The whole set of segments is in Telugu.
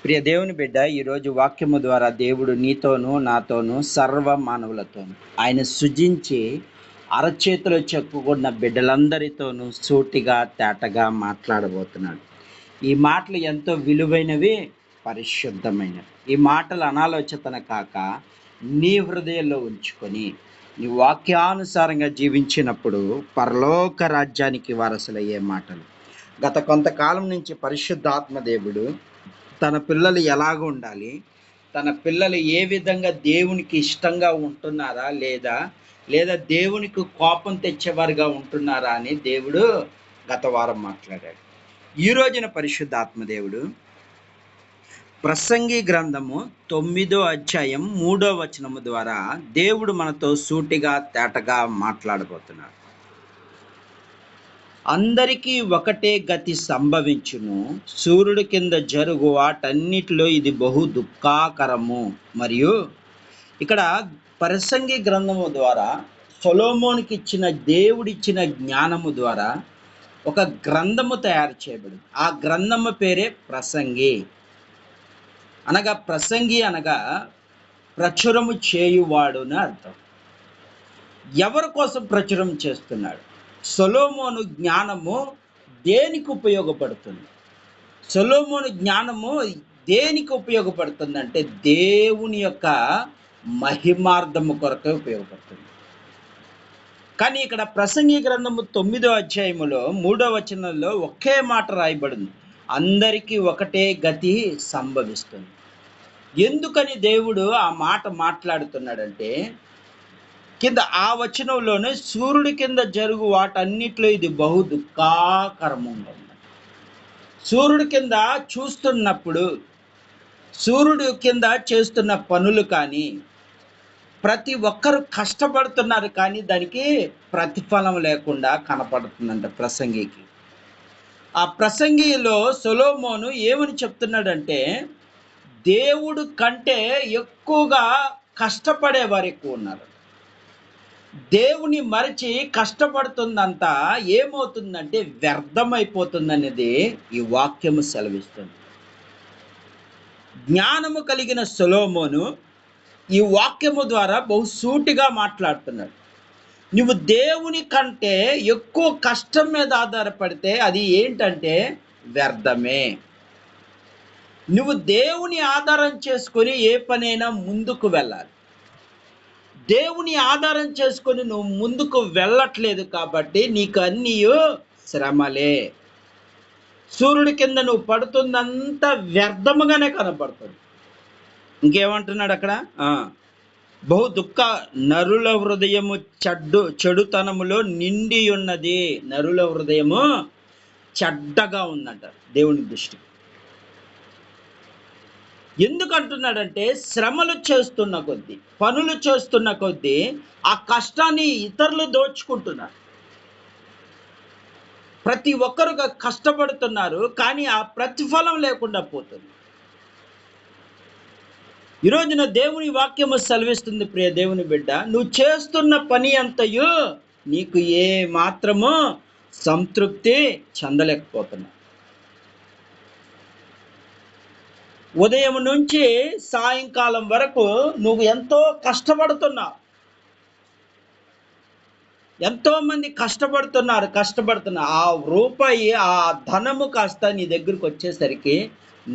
ప్రియ దేవుని బిడ్డ, ఈరోజు వాక్యము ద్వారా దేవుడు నీతోనూ నాతోనూ సర్వ మానవులతోనూ ఆయన సృజించి అరచేతిలో చెక్కుకున్న బిడ్డలందరితోనూ సూటిగా తేటగా మాట్లాడబోతున్నాడు. ఈ మాటలు ఎంతో విలువైనవి, పరిశుద్ధమైనవి. ఈ మాటలు అనాలోచితన కాక నీ హృదయంలో ఉంచుకొని నీ వాక్యానుసారంగా జీవించినప్పుడు పరలోక రాజ్యానికి వారసులయ్యే మాటలు. గత కొంతకాలం నుంచి పరిశుద్ధాత్మ దేవుడు తన పిల్లలు ఎలాగ ఉండాలి, తన పిల్లలు ఏ విధంగా దేవునికి ఇష్టంగా ఉంటున్నారా లేదా దేవునికి కోపం తెచ్చేవారుగా ఉంటున్నారా అని దేవుడు గత వారం మాట్లాడాడు. ఈ రోజున పరిశుద్ధాత్మ దేవుడు ప్రసంగి గ్రంథము 9వ అధ్యాయం 3వ వచనము ద్వారా దేవుడు మనతో సూటిగా తేటగా మాట్లాడబోతున్నాడు. అందరికీ ఒకటే గతి సంభవించును, సూర్యుడి కింద జరుగు వాటన్నిటిలో ఇది బహు దుఃఖాకరము. మరియు ఇక్కడ ప్రసంగి గ్రంథము ద్వారా సొలొమోనుకి ఇచ్చిన దేవుడిచ్చిన జ్ఞానము ద్వారా ఒక గ్రంథము తయారు చేయబడింది. ఆ గ్రంథము పేరే ప్రసంగి. ప్రసంగి అనగా ప్రచురము చేయువాడు అని అర్థం. ఎవరి కోసం ప్రచురం చేస్తున్నాడు? సొలొమోను జ్ఞానము దేనికి ఉపయోగపడుతుంది? సొలొమోను జ్ఞానము దేనికి ఉపయోగపడుతుందంటే దేవుని యొక్క మహిమార్థము కొరకే ఉపయోగపడుతుంది. కానీ ఇక్కడ ప్రసంగి గ్రంథము 9వ అధ్యాయములో 3వ వచనంలో ఒకే మాట రాయబడింది, అందరికీ ఒకటే గతి సంభవిస్తుంది. ఎందుకని దేవుడు ఆ మాట మాట్లాడుతున్నాడంటే కింద ఆ వచనంలోనే సూర్యుడి కింద జరుగు వాటన్నిటిలో ఇది బహు దుఃఖాకరము. సూర్యుడి కింద చూస్తున్నప్పుడు, సూర్యుడి కింద చేస్తున్న పనులు కానీ ప్రతి ఒక్కరు కష్టపడుతున్నారు, కానీ దానికి ప్రతిఫలం లేకుండా కనపడుతుందంట ప్రసంగికి. ఆ ప్రసంగిలో సొలొమోను ఏమని చెప్తున్నాడంటే దేవుడు కంటే ఎక్కువగా కష్టపడేవారు ఎక్కువ ఉన్నారు. దేవుని మరచి కష్టపడుతుందంతా ఏమవుతుందంటే వ్యర్థమైపోతుందనేది ఈ వాక్యము సెలవిస్తుంది. జ్ఞానము కలిగిన సొలొమోను ఈ వాక్యము ద్వారా బహుసూటిగా మాట్లాడుతున్నాడు. నువ్వు దేవుని కంటే ఎక్కువ కష్టం మీద ఆధారపడితే అది ఏంటంటే వ్యర్థమే. నువ్వు దేవుని ఆధారం చేసుకొని ఏ పనైనా ముందుకు వెళ్ళాలి. దేవుని ఆధారం చేసుకొని నువ్వు ముందుకు వెళ్ళట్లేదు కాబట్టి నీకు అన్నీ శ్రమలే. సూర్యుడి కింద నువ్వు పడుతుందంతా వ్యర్థముగానే కనపడుతుంది. ఇంకేమంటున్నాడు అక్కడ? బహు దుఃఖ నరుల హృదయము చెడుతనములో నిండి ఉన్నది. నరుల హృదయము చెడ్డగా ఉందంట దేవుని దృష్టికి. ఎందుకు అంటున్నాడంటే శ్రమలు చేస్తున్న కొద్దీ, పనులు చేస్తున్న కొద్దీ ఆ కష్టాన్ని ఇతరులు దోచుకుంటున్నారు. ప్రతి ఒక్కరు కష్టపడుతున్నారు, కానీ ఆ ప్రతిఫలం లేకుండా పోతుంది. ఈరోజున దేవుని వాక్యము సెలవిస్తుంది, ప్రియ దేవుని బిడ్డ, నువ్వు చేస్తున్న పని అంతయు నీకు ఏ మాత్రము సంతృప్తి చెందలేకపోతున్నావు. ఉదయం నుంచి సాయంకాలం వరకు నువ్వు ఎంతో కష్టపడుతున్నావు. ఎంతో మంది కష్టపడుతున్నారు. ఆ రూపాయి, ఆ ధనము కాస్త నీ దగ్గరకు వచ్చేసరికి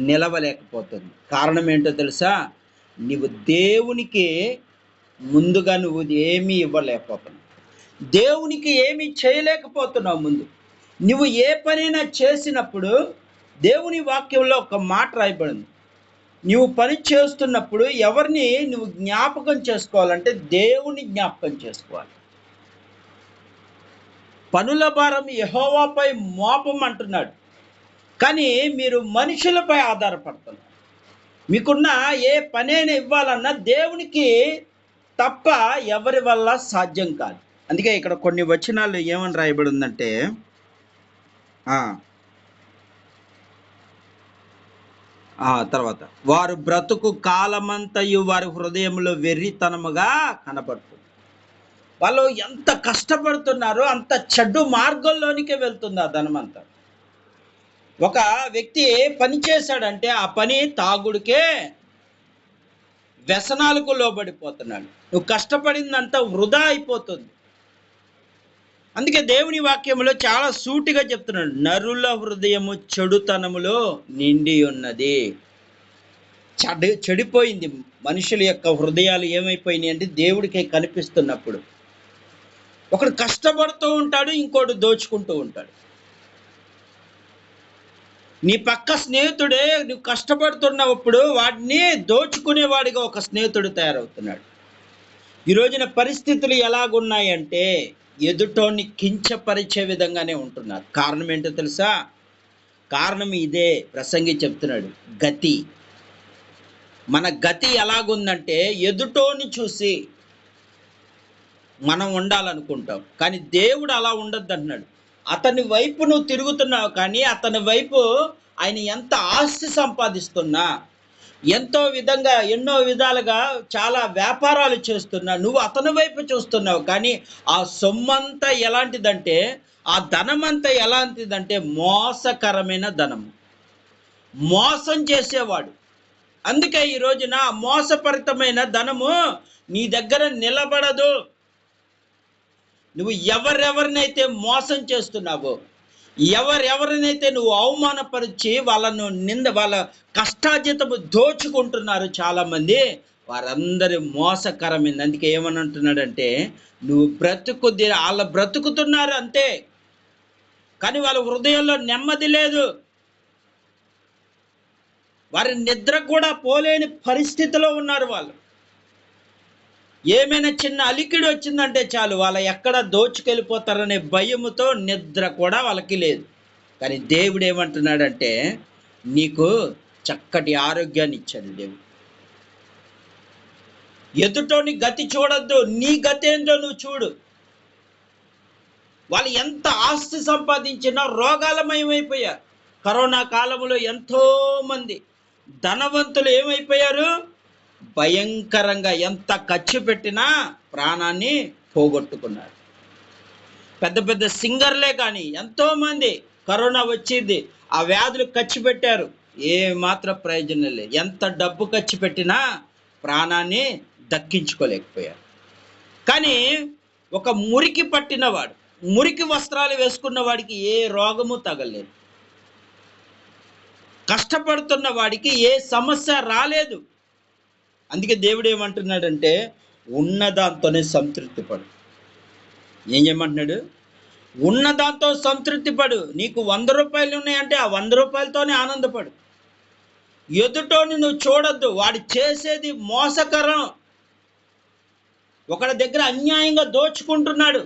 నిలవలేకపోతుంది. కారణం ఏంటో తెలుసా? నువ్వు దేవునికి ముందుగా నువ్వు ఏమీ ఇవ్వలేకపోతున్నావు. దేవునికి ఏమీ చేయలేకపోతున్నావు. ముందు నువ్వు ఏ పనైనా చేసినప్పుడు దేవుని వాక్యంలో ఒక మాట రాయబడింది, నువ్వు పని చేస్తున్నప్పుడు ఎవరిని నువ్వు జ్ఞాపకం చేసుకోవాలంటే దేవుని జ్ఞాపకం చేసుకోవాలి. పనుల భారం యెహోవాపై మోపమంటున్నాడు, కానీ మీరు మనుషులపై ఆధారపడుతున్నారు. మీకున్న ఏ పనైనా ఇవ్వాలన్నా దేవునికి తప్ప ఎవరి వల్ల సాధ్యం కాదు. అందుకే ఇక్కడ కొన్ని వచనాలు ఏమని రాయబడి ఉందంటే తర్వాత వారు బ్రతుకు కాలమంతయు వారి హృదయంలో వెర్రితనముగా కనపడుతుంది. వాళ్ళు ఎంత కష్టపడుతున్నారో అంత చెడ్డు మార్గంలోనికే వెళ్తుంది ఆ ధనమంతా. ఒక వ్యక్తి ఏ పని చేశాడంటే ఆ పని తాగుడికే, వ్యసనాలకు లోబడిపోతున్నాడు. నువ్వు కష్టపడిందంతా వృధా అయిపోతుంది. అందుకే దేవుని వాక్యములో చాలా సూటిగా చెప్తున్నాడు, నరుల హృదయము చెడుతనములో నిండి ఉన్నది. చెడిపోయింది. మనుషుల యొక్క హృదయాలు ఏమైపోయినాయి అంటే దేవుడికి కనిపిస్తున్నప్పుడు ఒకడు కష్టపడుతూ ఉంటాడు, ఇంకోటి దోచుకుంటూ ఉంటాడు. నీ పక్క స్నేహితుడే నువ్వు కష్టపడుతున్నప్పుడు వాడిని దోచుకునేవాడిగా ఒక స్నేహితుడు తయారవుతున్నాడు. ఈ రోజున పరిస్థితులు ఎలాగున్నాయంటే ఎదుటోని కించపరిచే విధంగానే ఉంటున్నారు. కారణం ఏంటో తెలుసా? కారణం ఇదే. ప్రసంగి చెప్తున్నాడు, గతి. మన గతి ఎలాగుందంటే ఎదుటోని చూసి మనం ఉండాలనుకుంటాం, కానీ దేవుడు అలా ఉండద్దు అంటున్నాడు. అతని వైపు నువ్వు తిరుగుతున్నావు, కానీ అతని వైపు ఆయన ఎంత ఆస్తి సంపాదిస్తున్నా, ఎన్నో విధాలుగా చాలా వ్యాపారాలు చేస్తున్నా, నువ్వు అతని వైపు చూస్తున్నావు. కానీ ఆ సొమ్మంతా ఎలాంటిదంటే, ఆ ధనమంతా ఎలాంటిదంటే మోసకరమైన ధనము, మోసం చేసేవాడు. అందుకే ఈ రోజున మోసపరితమైన ధనము నీ దగ్గర నిలబడదు. నువ్వు ఎవరెవరినైతే మోసం చేస్తున్నావో, ఎవరెవరినైతే నువ్వు అవమానపరిచి వాళ్ళ కష్టార్జితము దోచుకుంటున్నారు చాలామంది, వారందరి మోసకరమైంది. అందుకే ఏమని అంటున్నాడంటే, నువ్వు వాళ్ళు బ్రతుకుతున్నారు అంతే, కానీ వాళ్ళ హృదయంలో నెమ్మది లేదు. వారి నిద్ర కూడా పోలేని పరిస్థితిలో ఉన్నారు. వాళ్ళు ఏమైనా చిన్న అలికిడి వచ్చిందంటే చాలు, వాళ్ళ ఎక్కడ దోచుకెళ్ళిపోతారనే భయముతో నిద్ర కూడా వాళ్ళకి లేదు. కానీ దేవుడు ఏమంటున్నాడంటే, నీకు చక్కటి ఆరోగ్యాన్ని ఇచ్చాడు దేవుడు. ఎదుటోని గతి చూడొద్దు, నీ గతి ఏంటో నువ్వు చూడు. వాళ్ళు ఎంత ఆస్తి సంపాదించినా రోగాలమయమైపోయారు. కరోనా కాలంలో ఎంతో మంది ధనవంతులు ఏమైపోయారు? భయంకరంగా ఎంత ఖర్చు పెట్టినా ప్రాణాన్ని పోగొట్టుకున్నారు. పెద్ద పెద్ద సింగర్లే కానీ ఎంతోమంది కరోనా వచ్చింది, ఆ వ్యాధులు ఖర్చు పెట్టారు, ఏ మాత్రం ప్రయోజనం లేదు. ఎంత డబ్బు ఖర్చు పెట్టినా ప్రాణాన్ని దక్కించుకోలేకపోయారు. కానీ ఒక మురికి పట్టినవాడు, మురికి వస్త్రాలు వేసుకున్న వాడికి ఏ రోగము తగలేదు. కష్టపడుతున్న వాడికి ఏ సమస్య రాలేదు. అందుకే దేవుడు ఏమంటున్నాడంటే, ఉన్నదాంతోనే సంతృప్తి పడు. ఏం చేయమంటున్నాడు? ఉన్నదాంతో సంతృప్తి పడు. నీకు 100 రూపాయలు ఉన్నాయంటే ఆ 100 రూపాయలతోనే ఆనందపడు. ఎదుటోని నువ్వు చూడొద్దు, వాడు చేసేది మోసకరం. ఒకడి దగ్గర అన్యాయంగా దోచుకుంటున్నాడు,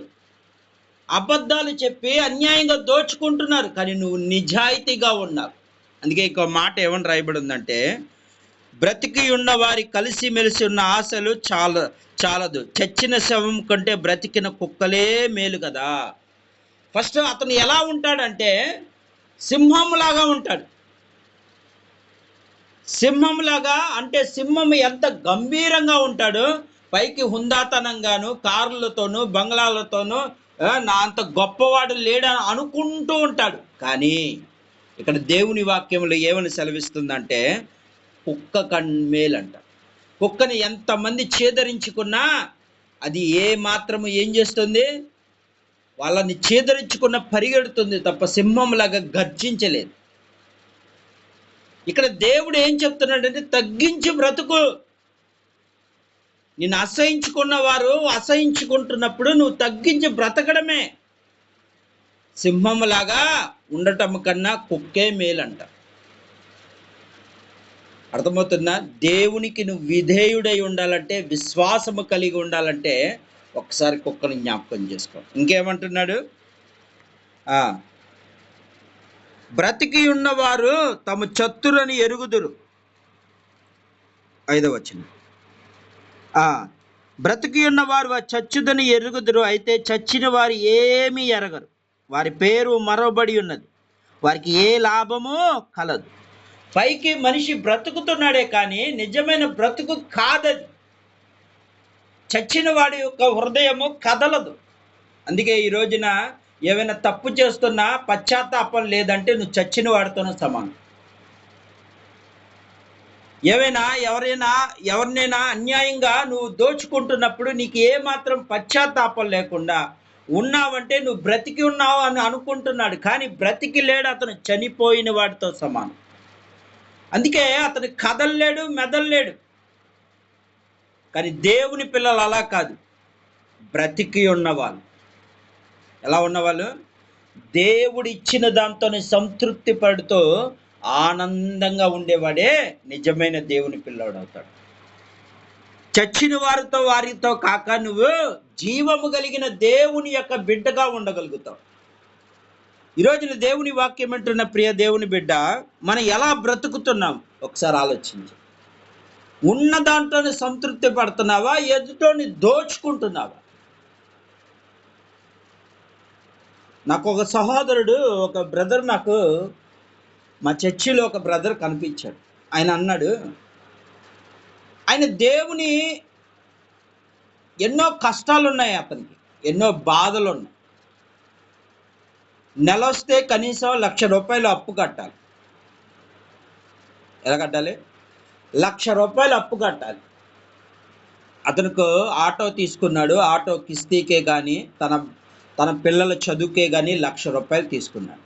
అబద్ధాలు చెప్పి అన్యాయంగా దోచుకుంటున్నారు, కానీ నువ్వు నిజాయితీగా ఉన్నావు. అందుకే ఇంకో మాట ఏమని రాయబడి ఉందంటే, బ్రతికి ఉన్న వారి కలిసిమెలిసి ఉన్న ఆశలు చాలదు, చచ్చిన శవం కంటే బ్రతికిన కుక్కలే మేలు కదా. ఫస్ట్ అతను ఎలా ఉంటాడంటే సింహంలాగా ఉంటాడు. సింహంలాగా అంటే సింహం ఎంత గంభీరంగా ఉంటాడు, పైకి హుందాతనంగాను, కార్లతోనూ బంగ్లాలతోనూ నా అంత గొప్పవాడు లేడని అనుకుంటూ ఉంటాడు. కానీ ఇక్కడ దేవుని వాక్యంలో ఏమని సెలవిస్తుందంటే, కుక్క కన్మేలంట. కుక్కని ఎంతమంది చేదరించుకున్నా అది ఏ మాత్రము ఏం చేస్తుంది? వాళ్ళని చేదరించుకున్న పరిగెడుతుంది తప్ప సింహంలాగా గర్జించలేదు. ఇక్కడ దేవుడు ఏం చెప్తున్నాడంటే, తగ్గించి బ్రతుకు. నిన్ను అసహించుకున్న వారు అసహించుకుంటున్నప్పుడు నువ్వు తగ్గించి బ్రతకడమే. సింహంలాగా ఉండటం కన్నా కుక్కే మేలంట. అర్థమవుతుందా? దేవునికి నువ్వు విధేయుడై ఉండాలంటే, విశ్వాసము కలిగి ఉండాలంటే ఒకసారి కుక్కను జ్ఞాపకం చేసుకో. ఇంకేమంటున్నాడు? బ్రతికి ఉన్నవారు తమ చత్తురని ఎరుగుదురు. 5వ వచనం. బ్రతికి ఉన్నవారు చచ్చుదని ఎరుగుదురు, అయితే చచ్చిన వారు ఏమీ ఎరగరు. వారి పేరు మరవబడి ఉన్నది, వారికి ఏ లాభము కలదు. పైకి మనిషి బ్రతుకుతున్నాడే కానీ నిజమైన బ్రతుకు కాదది. చచ్చిన వాడి యొక్క హృదయము కదలదు. అందుకే ఈ రోజున ఏమైనా తప్పు చేస్తున్నా పశ్చాత్తాపం లేదంటే నువ్వు చచ్చిన వాడితోనూ సమానం. ఎవరినైనా అన్యాయంగా నువ్వు దోచుకుంటున్నప్పుడు నీకు ఏ మాత్రం పశ్చాత్తాపం లేకుండా ఉన్నావంటే నువ్వు బ్రతికి ఉన్నావు అని అనుకుంటున్నాడు, కానీ బ్రతికి లేడు, అతను చనిపోయిన వాడితో సమానం. అందుకే అతను కదలలేడు, మెదలలేడు. కానీ దేవుని పిల్లలు అలా కాదు, బ్రతికి ఉన్నవాళ్ళు. ఎలా ఉన్నవాళ్ళు? దేవుడు ఇచ్చిన దాంతోనే సంతృప్తి పడుతూ ఆనందంగా ఉండేవాడే నిజమైన దేవుని పిల్లాడు అవుతాడు. చచ్చిన వారితో కాక నువ్వు జీవము కలిగిన దేవుని యొక్క బిడ్డగా ఉండగలుగుతావు. ఈరోజు దేవుని వాక్యం అంటున్న ప్రియ దేవుని బిడ్డ, మనం ఎలా బ్రతుకుతున్నాం ఒకసారి ఆలోచించి. ఉన్న దాంట్లోనే సంతృప్తి పడుతున్నావా, ఎదుటోని దోచుకుంటున్నావా? నాకు ఒక సహోదరుడు, ఒక బ్రదర్, నాకు మా చర్చిలో ఒక బ్రదర్ కనిపించాడు. ఆయన అన్నాడు, ఆయన దేవుని ఎన్నో కష్టాలు ఉన్నాయి, అతనికి ఎన్నో బాధలు ఉన్నాయి. నెల వస్తే కనీసం ₹1,00,000 అప్పు కట్టాలి. ఎలా కట్టాలి? ₹1,00,000 అప్పు కట్టాలి. అతనికి ఆటో తీసుకున్నాడు. ఆటో కిస్తీకే కానీ తన పిల్లల చదువుకే కానీ ₹1,00,000 తీసుకున్నాడు.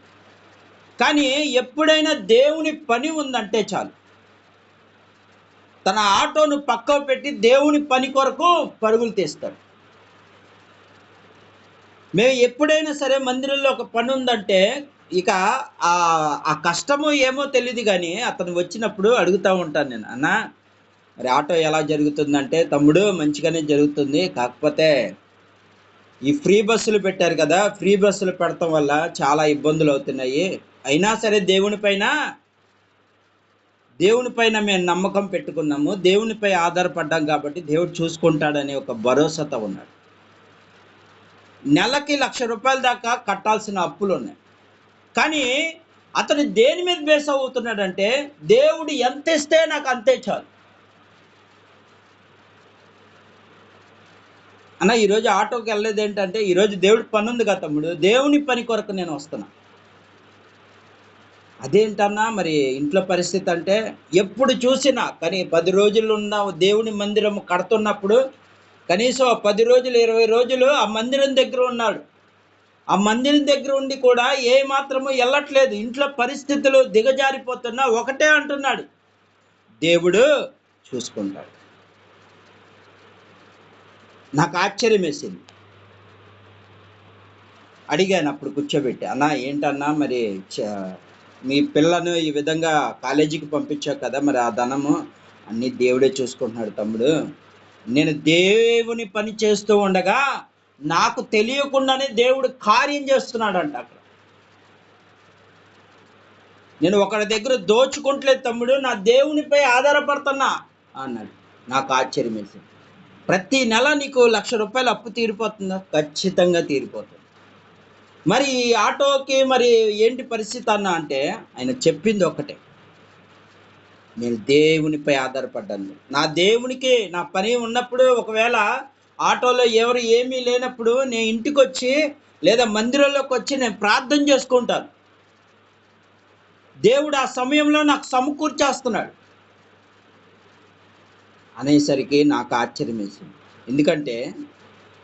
కానీ ఎప్పుడైనా దేవుని పని ఉందంటే చాలు, తన ఆటోను పక్కకు పెట్టి దేవుని పని కొరకు పరుగులు తీస్తాడు. మేము ఎప్పుడైనా సరే మందిరంలో ఒక పని ఉందంటే ఇక ఆ కష్టము ఏమో తెలియదు, కానీ అతను వచ్చినప్పుడు అడుగుతూ ఉంటాను నేను, అన్నా మరి ఆటో ఎలా జరుగుతుందంటే, తమ్ముడు మంచిగానే జరుగుతుంది, కాకపోతే ఈ ఫ్రీ బస్సులు పెట్టారు కదా, ఫ్రీ బస్సులు పెడతాం వల్ల చాలా ఇబ్బందులు అవుతున్నాయి. అయినా సరే దేవునిపైన మేము నమ్మకం పెట్టుకున్నాము, దేవునిపై ఆధారపడ్డాం కాబట్టి దేవుడు చూసుకుంటాడనే ఒక భరోసాతో ఉన్నాడు. నెలకి ₹1,00,000 దాకా కట్టాల్సిన అప్పులు ఉన్నాయి. కానీ అతను దేని మీద బేస్ అవుతున్నాడంటే, దేవుడు ఎంత ఇస్తే నాకు అంతే చాలు. అన్న ఈరోజు ఆటోకి వెళ్ళలేదు ఏంటంటే, ఈరోజు దేవుడి పని ఉంది కదా తమ్ముడు, దేవుని పని కొరకు నేను వస్తున్నా. అదేంటన్నా మరి ఇంట్లో పరిస్థితి అంటే, ఎప్పుడు చూసినా కానీ 10 రోజులు ఉన్న దేవుని మందిరం కడుతున్నప్పుడు కనీసం 10 రోజులు 20 రోజులు ఆ మందిరం దగ్గర ఉన్నాడు. ఆ మందిరం దగ్గర ఉండి కూడా ఏ మాత్రము వెళ్ళట్లేదు. ఇంట్లో పరిస్థితులు దిగజారిపోతున్నా ఒకటే అంటున్నాడు, దేవుడు చూసుకుంటాడు. నాకు ఆశ్చర్యం వేసింది. అడిగాను అప్పుడు కూర్చోబెట్టి, అన్నా ఏంటన్నా మరి మీ పిల్లను ఈ విధంగా కాలేజీకి పంపించావు కదా, మరి ఆ ధనము అన్నీ దేవుడే చూసుకుంటున్నాడు తమ్ముడు. నేను దేవుని పని చేస్తూ ఉండగా నాకు తెలియకుండానే దేవుడు కార్యం చేస్తున్నాడంట అక్కడ. నేను ఒకరి దగ్గర దోచుకుంటలేదు తమ్ముడు, నా దేవునిపై ఆధారపడుతున్నా అన్నాడు. నాకు ఆశ్చర్యం వేసింది. ప్రతి నెల నీకు ₹1,00,000 అప్పు తీరిపోతుందా? ఖచ్చితంగా తీరిపోతుంది. మరి ఈ ఆటోకి మరి ఏంటి పరిస్థితి అన్న అంటే, ఆయన చెప్పింది ఒకటే, నేను దేవునిపై ఆధారపడ్డాను. నా దేవునికి నా పని ఉన్నప్పుడు, ఒకవేళ ఆటోలో ఎవరు ఏమీ లేనప్పుడు నేను ఇంటికి వచ్చి లేదా మందిరంలోకి వచ్చి నేను ప్రార్థన చేసుకుంటాను. దేవుడు ఆ సమయంలో నాకు సమకూర్చేస్తున్నాడు అనేసరికి నాకు ఆశ్చర్యం వేసింది. ఎందుకంటే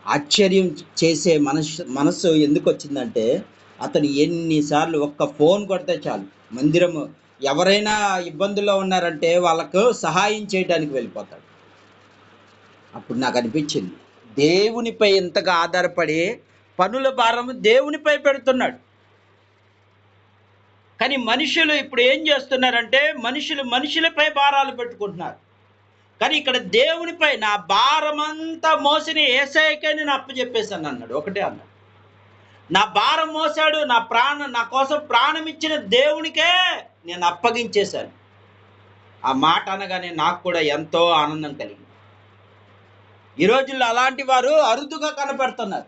ఆశ్చర్యం చేసే మనసు ఎందుకు వచ్చిందంటే, అతను ఎన్నిసార్లు ఒక్క ఫోన్ కొడితే చాలు, మందిరము ఎవరైనా ఇబ్బందుల్లో ఉన్నారంటే వాళ్ళకు సహాయం చేయడానికి వెళ్ళిపోతాడు. అప్పుడు నాకు అనిపించింది, దేవునిపై ఎంతగా ఆధారపడి పనుల భారము దేవునిపై పెడుతున్నాడు. కానీ మనుషులు ఇప్పుడు ఏం చేస్తున్నారంటే, మనుషులపై భారాలు పెట్టుకుంటున్నారు. కానీ ఇక్కడ దేవునిపై నా భారమంతా మోసిన యేసయ్యకే నేను అప్పచెప్పేశాను అన్నాడు. ఒకటే అన్నాడు, నా భారం మోసాడు, నా కోసం ప్రాణం ఇచ్చిన దేవునికే నేను అప్పగించేశాను. ఆ మాట అనగానే నాకు కూడా ఎంతో ఆనందం కలిగింది. ఈ రోజుల్లో అలాంటి వారు అరుదుగా కనపడుతున్నారు.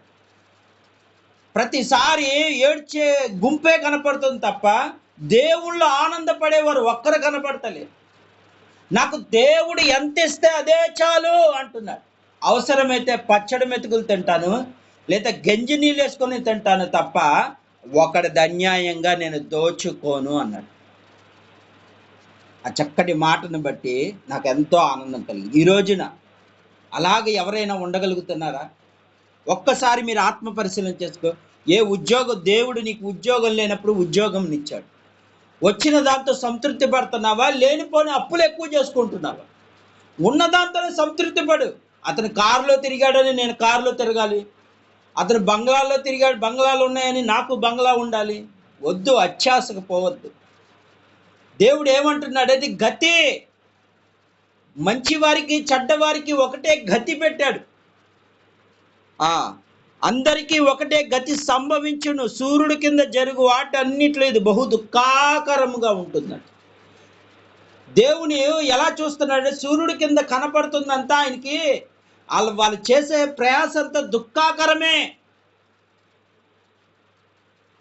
ప్రతిసారి ఏడ్చే గుంపే కనపడుతుంది తప్ప దేవుళ్ళు ఆనందపడేవారు ఒక్కరు కనపడతలేరు. నాకు దేవుడు ఎంత ఇస్తే అదే చాలు అంటున్నాడు. అవసరమైతే పచ్చడి మెతుకులు తింటాను, లేదా గంజి నీళ్ళు వేసుకొని తింటాను తప్ప ఒకడిది అన్యాయంగా నేను దోచుకోను అన్నాడు. ఆ చక్కటి మాటను బట్టి నాకు ఎంతో ఆనందం కలిగింది. ఈ రోజున అలాగే ఎవరైనా ఉండగలుగుతున్నారా? ఒక్కసారి మీరు ఆత్మ పరిశీలన చేసుకో. దేవుడు నీకు ఉద్యోగం లేనప్పుడు ఉద్యోగం ఇచ్చాడు. వచ్చిన దాంతో సంతృప్తి పడుతున్నావా? లేనిపోని అప్పులు ఎక్కువ చేసుకుంటున్నావా? ఉన్న దాంతోనే సంతృప్తి పడు. అతను కారులో తిరిగాడని నేను కారులో తిరగాలి, అతను బంగ్లాలో తిరిగాడు, బంగ్లాలు ఉన్నాయని నాకు బంగ్లా ఉండాలి. వద్దు, అత్యాశకు పోవద్దు. దేవుడు ఏమంటున్నాడు? అది గతి. మంచివారికి చెడ్డవారికి ఒకటే గతి పెట్టాడు. అందరికీ ఒకటే గతి సంభవించును. సూర్యుడి కింద జరుగు వాటన్నిట్లో ఇది బహు దుఃఖాకరముగా ఉంటుందంట. దేవుని ఎలా చూస్తున్నాడు? సూర్యుడి కింద కనపడుతుందంతా ఆయనకి వాళ్ళు చేసే ప్రయాస అంతా దుఃఖాకరమే.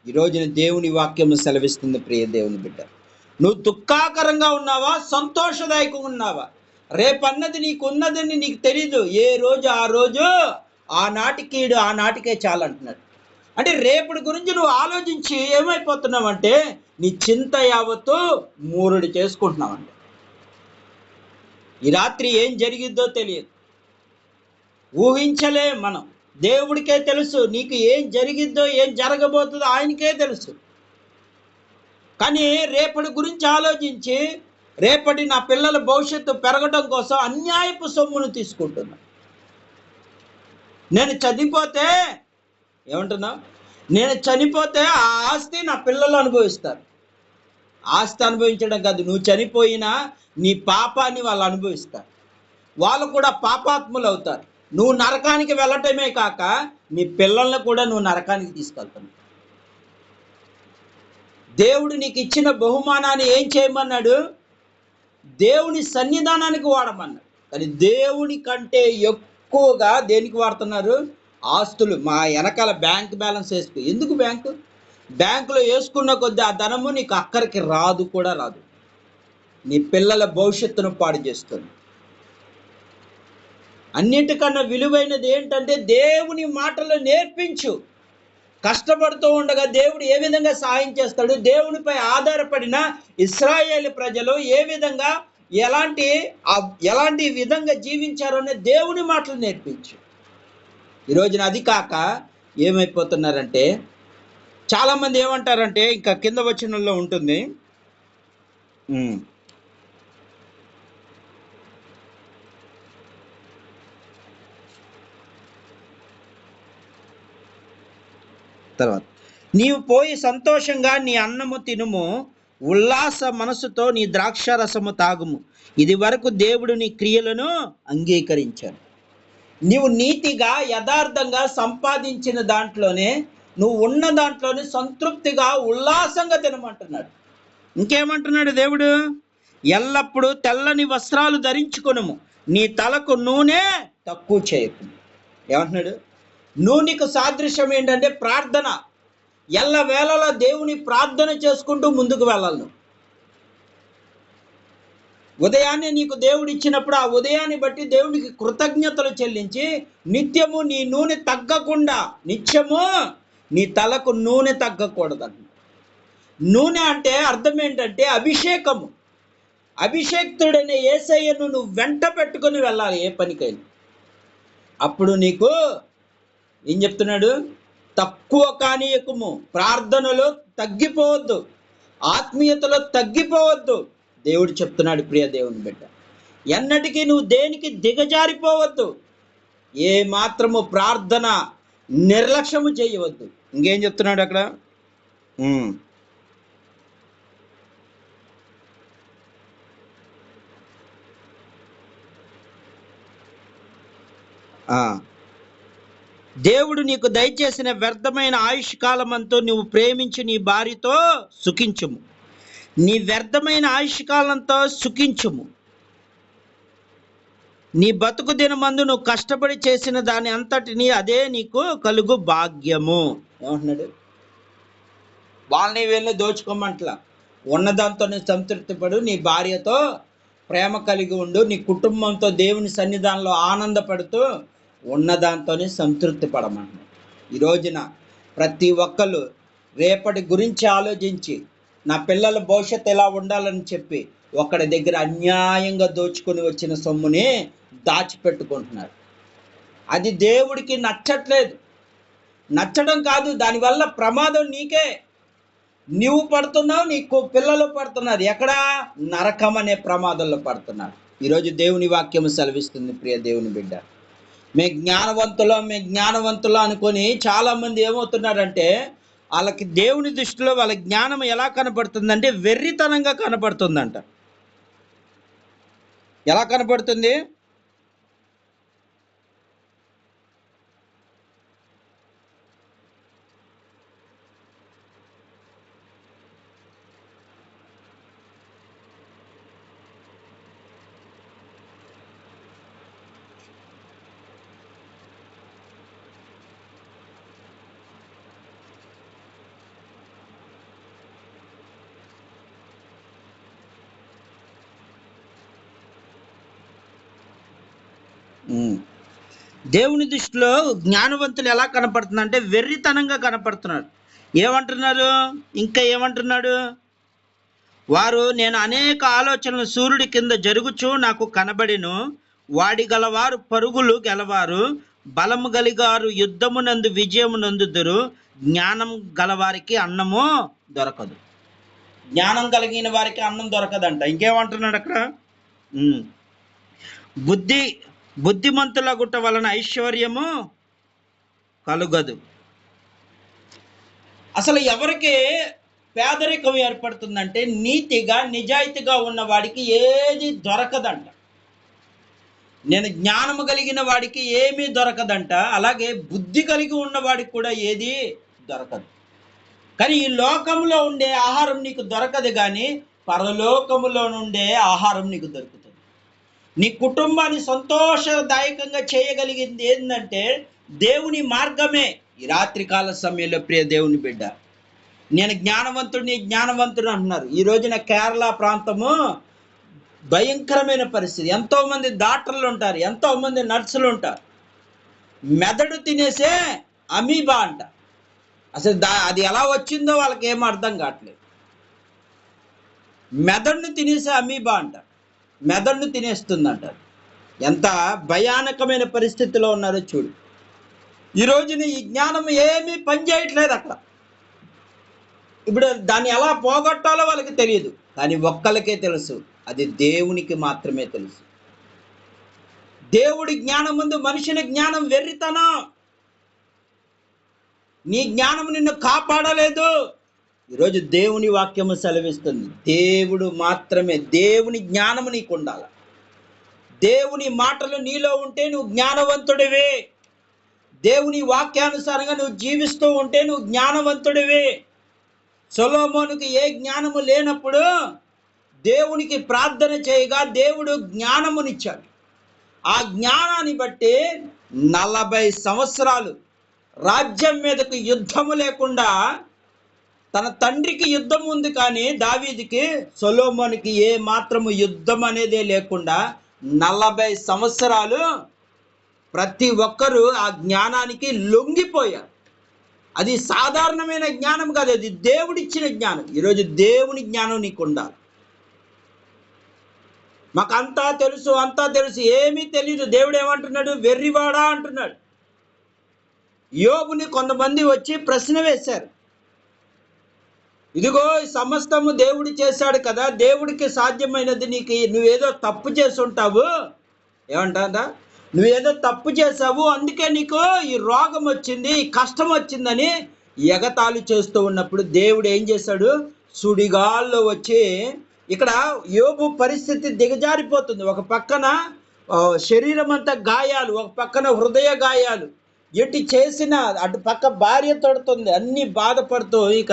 ఈరోజున దేవుని వాక్యం సెలవిస్తుంది, ప్రియ దేవుని బిడ్డ. నువ్వు దుఃఖాకరంగా ఉన్నావా, సంతోషదాయకంగా ఉన్నావా? రేపన్నది నీకు ఉన్నదని నీకు తెలీదు. ఏ రోజు ఆ రోజు, ఆనాటికి ఆనాటికే చాలంటున్నాడు. అంటే రేపటి గురించి నువ్వు ఆలోచించి ఏమైపోతున్నావంటే నీ చింత యావత్తు మూరుడు చేసుకుంటున్నావంట. ఈ రాత్రి ఏం జరిగిద్దో తెలియదు, ఊహించలే మనం. దేవుడికే తెలుసు నీకు ఏం జరిగిద్దో, ఏం జరగబోతుందో ఆయనకే తెలుసు. కానీ రేపటి గురించి ఆలోచించి రేపటి నా పిల్లల భవిష్యత్తు పెరగడం కోసం అన్యాయపు సొమ్మును తీసుకుంటున్నా. నేను చనిపోతే ఏమంటున్నా? నేను చనిపోతే ఆ ఆస్తి నా పిల్లలు అనుభవిస్తారు. ఆస్తి అనుభవించడం కాదు, నువ్వు చనిపోయినా నీ పాపాన్ని వాళ్ళు అనుభవిస్తారు. వాళ్ళు కూడా పాపాత్ములు అవుతారు. నువ్వు నరకానికి వెళ్ళటమే కాక నీ పిల్లల్ని కూడా నువ్వు నరకానికి తీసుకెళ్తున్నావు. దేవుడు నీకు ఇచ్చిన బహుమానాన్ని ఏం చేయమన్నాడు? దేవుని సన్నిధానానికి వాడమన్నాడు. కానీ దేవుని కంటే ఎక్కువగా దేనికి వాడుతున్నారు? ఆస్తులు. మా వెనకాల బ్యాంక్ బ్యాలెన్స్ వేసుకో. ఎందుకు బ్యాంకులో వేసుకున్న కొద్దీ ఆ ధనము నీకు అక్కడికి రాదు, కూడా రాదు. నీ పిల్లల భవిష్యత్తును పాడు చేస్తుంది. అన్నిటికన్నా విలువైనది ఏంటంటే దేవుని మాటలు నేర్పించు. కష్టపడుతూ ఉండగా దేవుడు ఏ విధంగా సహాయం చేస్తాడు, దేవునిపై ఆధారపడిన ఇశ్రాయేలు ప్రజలు ఏ విధంగా ఎలాంటి విధంగా జీవించారో అనే దేవుని మాటలు నేర్పించు. ఈరోజున అది కాక ఏమైపోతున్నారంటే చాలామంది ఏమంటారంటే, ఇంకా కింద వచనంలో ఉంటుంది, తర్వాత నీవు పోయి సంతోషంగా నీ అన్నము తినుము, ఉల్లాస మనసుతో నీ ద్రాక్ష రసము తాగుము. ఇది వరకు దేవుడు నీ క్రియలను అంగీకరించాడు. నీవు నీతిగా యథార్థంగా సంపాదించిన దాంట్లోనే, నువ్వు ఉన్న దాంట్లోనే సంతృప్తిగా ఉల్లాసంగా తినమంటున్నాడు. ఇంకేమంటున్నాడు దేవుడు? ఎల్లప్పుడూ తెల్లని వస్త్రాలు ధరించుకొనుము, నీ తలకు నూనె తక్కువ చేయకు. ఏమంటున్నాడు? నూనెకు సాదృశ్యం ఏంటంటే ప్రార్థన. ఎల్లవేళలా దేవుని ప్రార్థన చేసుకుంటూ ముందుకు వెళ్ళాలి. ఉదయాన్నే నీకు దేవుడు ఇచ్చినప్పుడు ఆ ఉదయాన్ని బట్టి దేవునికి కృతజ్ఞతలు చెల్లించి నిత్యము నీ నూనె తగ్గకుండా, నిత్యము నీ తలకు నూనె తగ్గకూడదంట. నూనె అంటే అర్థం ఏంటంటే అభిషేకము. అభిషేక్తుడనే యేసయ్యను నువ్వు వెంట పెట్టుకొని వెళ్ళాలి ఏ పనికైనా. అప్పుడు నీకు ఏం చెప్తున్నాడు? తక్కువ కానీయకము, ప్రార్థనలో తగ్గిపోవద్దు, ఆత్మీయతలో తగ్గిపోవద్దు. దేవుడు చెప్తున్నాడు, ప్రియ దేవుని బిడ్డ, ఎన్నటికీ నువ్వు దేనికి దిగజారిపోవద్దు. ఏ మాత్రము ప్రార్థన నిర్లక్ష్యము చేయవద్దు. ఇంకేం చెప్తున్నాడు అక్కడ? దేవుడు నీకు దయచేసిన వ్యర్థమైన ఆయుష్ కాలమంతో నువ్వు ప్రేమించి నీ భార్యతో సుఖించుము. నీ వ్యర్థమైన ఆయుష్ కాలంతో సుఖించుము. నీ బతుకు దినమందు నువ్వు కష్టపడి చేసిన దాని అంతటిని అదే నీకు కలుగు భాగ్యము. ఏమంటున్నాడు? వాళ్ళని వెళ్ళి దోచుకోమంటలా. ఉన్నదాంతోనే సంతృప్తి పడు, నీ భార్యతో ప్రేమ కలిగి ఉండు, నీ కుటుంబంతో దేవుని సన్నిధానంలో ఆనందపడుతూ ఉన్నదాంతోనే సంతృప్తి పడమంటున్నాడు. ఈ రోజున ప్రతి ఒక్కరు రేపటి గురించి ఆలోచించి నా పిల్లల భవిష్యత్తు ఎలా ఉండాలని చెప్పి ఒకడి దగ్గర అన్యాయంగా దోచుకొని వచ్చిన సొమ్ముని దాచిపెట్టుకుంటున్నారు. అది దేవుడికి నచ్చట్లేదు. నచ్చడం కాదు, దానివల్ల ప్రమాదం నీకే. నువ్వు పడుతున్నావు, నీకు పిల్లలు పడుతున్నారు. ఎక్కడ? నరకం అనే ప్రమాదంలో పడుతున్నారు. ఈరోజు దేవుని వాక్యం సెలవిస్తుంది, ప్రియ దేవుని బిడ్డ. మేము జ్ఞానవంతులు అనుకొని చాలామంది ఏమవుతున్నారంటే, వాళ్ళకి దేవుని దృష్టిలో వాళ్ళ జ్ఞానం ఎలా కనపడుతుందంటే వెర్రితనంగా కనపడుతుందంట. ఎలా కనపడుతుంది? దేవుని దృష్టిలో జ్ఞానవంతులు ఎలా కనపడుతుందంటే వెర్రితనంగా కనపడుతున్నారు. ఏమంటున్నారు? ఇంకా ఏమంటున్నాడు? వారు నేను అనేక ఆలోచనలు సూర్యుడి కింద జరుగుచు నాకు కనబడిను. వాడి గలవారు పరుగులు గెలవారు, బలము గలిగారు యుద్ధమునందు విజయమునందుదురు. జ్ఞానం గలవారికి అన్నము దొరకదు. జ్ఞానం కలిగిన వారికి అన్నం దొరకదంట. ఇంకేమంటున్నాడు అక్కడ? బుద్ధిమంతులగుట వలన ఐశ్వర్యము కలుగదు. అసలు ఎవరికి పేదరికం ఏర్పడుతుందంటే నీతిగా నిజాయితీగా ఉన్న వాడికి ఏది దొరకదంట. నేను జ్ఞానము కలిగిన వాడికి ఏమీ దొరకదంట. అలాగే బుద్ధి కలిగి ఉన్నవాడికి కూడా ఏది దొరకదు. కానీ ఈ లోకంలో ఉండే ఆహారం నీకు దొరకదు, కానీ పరలోకములో నుండే ఆహారం నీకు దొరుకుతుంది. నీ కుటుంబాన్ని సంతోషదాయకంగా చేయగలిగింది ఏంటంటే దేవుని మార్గమే. ఈ రాత్రికాల సమయంలో ప్రియ దేవుని బిడ్డ, నేను జ్ఞానవంతుడు అంటున్నారు. ఈ రోజున కేరళ ప్రాంతము భయంకరమైన పరిస్థితి. ఎంతోమంది డాక్టర్లు ఉంటారు, ఎంతోమంది నర్సులు ఉంటారు. మెదడు తినేసే అమీబా అంట. అసలు అది ఎలా వచ్చిందో వాళ్ళకి ఏం అర్థం కావట్లేదు. మెదడును తినేసే అమీబా అంట, మెదడును తినేస్తుందంట. ఎంత భయానకమైన పరిస్థితిలో ఉన్నారో చూడు. ఈ రోజున ఈ జ్ఞానం ఏమీ పనిచేయట్లేదు అక్కడ. ఇప్పుడు దాన్ని ఎలా పోగొట్టాలో వాళ్ళకి తెలియదు, కానీ ఒక్కరికే తెలుసు, అది దేవునికి మాత్రమే తెలుసు. దేవుడి జ్ఞానం ముందు మనిషిని జ్ఞానం వెర్రితనం. నీ జ్ఞానం నిన్ను కాపాడలేదు. ఈరోజు దేవుని వాక్యము సెలవిస్తుంది, దేవుడు మాత్రమే, దేవుని జ్ఞానము నీకు ఉండాలి. దేవుని మాటలు నీలో ఉంటే నువ్వు జ్ఞానవంతుడివి. దేవుని వాక్యానుసారంగా నువ్వు జీవిస్తూ ఉంటే నువ్వు జ్ఞానవంతుడివి. సొలొమోనుకి ఏ జ్ఞానము లేనప్పుడు దేవునికి ప్రార్థన చేయగా దేవుడు జ్ఞానమునిచ్చాడు. ఆ జ్ఞానాన్ని బట్టి 40 సంవత్సరాలు రాజ్యం మీదకు యుద్ధము లేకుండా, తన తండ్రికి యుద్ధం ఉంది కానీ దావీదుకి, సొలొమోనుకి ఏ మాత్రము యుద్ధం అనేదే లేకుండా 40 సంవత్సరాలు ప్రతి ఒక్కరూ ఆ జ్ఞానానికి లొంగిపోయారు. అది సాధారణమైన జ్ఞానం కాదు, అది దేవుడిచ్చిన జ్ఞానం. ఈరోజు దేవుని జ్ఞానం నీకు ఉండాలి. మాకు అంతా తెలుసు, ఏమీ తెలియదు. దేవుడు ఏమంటున్నాడు? వెర్రివాడా అంటున్నాడు. యోబుని కొంతమంది వచ్చి ప్రశ్న వేశారు, ఇదిగో ఈ సమస్తము దేవుడు చేశాడు కదా, దేవుడికి సాధ్యమైనది నీకు, నువ్వేదో తప్పు చేసి ఉంటావు. ఏమంటా? నువ్వేదో తప్పు చేసావు, అందుకే నీకు ఈ రోగం వచ్చింది, ఈ కష్టం వచ్చిందని ఎగతాళి చేస్తూ ఉన్నప్పుడు దేవుడు ఏం చేశాడు? సుడిగాల్లో వచ్చి, ఇక్కడ యోబు పరిస్థితి దిగజారిపోతుంది. ఒక పక్కన శరీరం అంతా గాయాలు, ఒక పక్కన హృదయ గాయాలు, ఎటు చేసిన అటు పక్క భార్య తొడుతుంది, అన్ని బాధపడుతూ ఇక